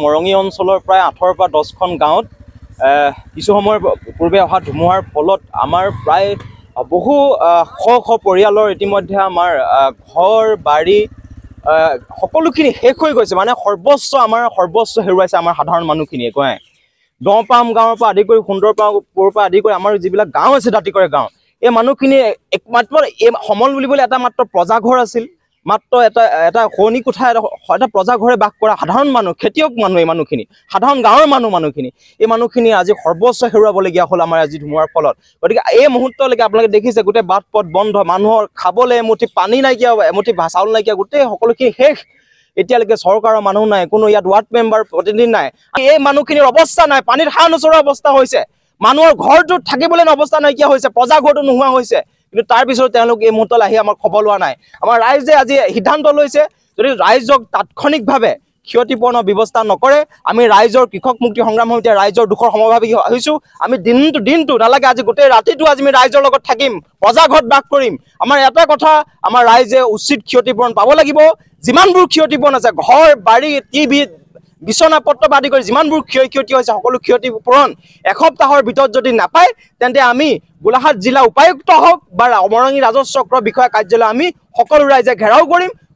মৰঙী অঞ্চলৰ প্ৰায় 8ৰ পৰা 10খন গাঁৱত কিছু সময়ৰ পূৰ্বে অহা ধুমুহাৰ ফলত আমাৰ প্ৰায় বহু শ পৰিয়ালৰ ইতিমধ্যে আমাৰ ঘৰ বাৰী সকলোখিনি শেষ হৈ গৈছে। মানে সৰ্বস্ব হেৰুৱাইছে আমাৰ সাধাৰণ মানুহখিনিয়ে কয়। দপাম গাঁৱৰ পৰা আদি কৰি সুন্দৰপুৰৰ পৰা আদি কৰি আমাৰ যিবিলাক গাঁও আছে দাঁতিকৰে গাঁও, এই মানুহখিনি একমাত্ৰ এই সমল বুলিবলৈ এটা মাত্ৰ প্ৰজাঘৰ আছিল, মাত্ৰ এটা শৰণী কোঠা এটা প্ৰজাঘৰে বাস কৰা সাধাৰণ মানুহ, খেতিয়ক মানুহ, এই মানুহখিনি সাধাৰণ গাঁৱৰ মানুহখিনি এই মানুহখিনি আজি সৰ্বস্ব হেৰুৱাবলগীয়া হ'ল আমাৰ আজি ধুমুহাৰ ফলত। গতিকে এই মুহূৰ্তলৈকে আপোনালোকে দেখিছে গোটেই বাট পথ বন্ধ, মানুহৰ খাবলৈ এমুঠি পানী নাইকিয়া, এমুঠি চাউল নাইকিয়া, গোটেই সকলোখিনি শেষ। এতিয়ালৈকে চৰকাৰৰ মানুহ নাই, কোনো ইয়াত ৱাৰ্ড মেম্বাৰ প্ৰতিনিধি নাই। এই মানুহখিনিৰ অৱস্থা নাই, পানীত হাঁহ নচৰা অৱস্থা হৈছে, মানুহৰ ঘৰটোত থাকিবলৈ অৱস্থা নাইকিয়া হৈছে, প্ৰজা ঘৰটো নোহোৱা হৈছে। কিন্তু তাৰপিছত তেওঁলোক এই মুহূৰ্তলৈ আহি আমাক খবৰ লোৱা নাই। আমাৰ ৰাইজে আজি সিদ্ধান্ত লৈছে, যদি ৰাইজক তাৎক্ষণিকভাৱে ক্ষতিপূৰণৰ ব্যৱস্থা নকৰে, আমি ৰাইজৰ কৃষক মুক্তি সংগ্ৰাম সমিতিয়ে ৰাইজৰ দুখৰ সমভাগী হৈছোঁ। আমি দিনটো নালাগে, আজি গোটেই ৰাতিটো আজি আমি ৰাইজৰ লগত থাকিম, প্ৰজা ঘৰত বাস কৰিম। আমাৰ এটা কথা, আমাৰ ৰাইজে উচিত ক্ষতিপূৰণ পাব লাগিব। যিমানবোৰ ক্ষতিপূৰণ আছে, ঘৰ বাৰী টিভি বিচনা পত্ৰ আদি কৰি যিমানবোৰ ক্ষতি হৈছে, সকলো ক্ষতিপূৰণ এসপ্তাহৰ ভিতৰত যদি নাপায়, তেন্তে আমি গোলাঘাট জিলা উপায়ুক্ত হওক বা মৰঙী ৰাজহ চক্ৰৰ বিষয়া কাৰ্যালয় আমি সকলো ৰাইজে ঘেৰাও কৰিম।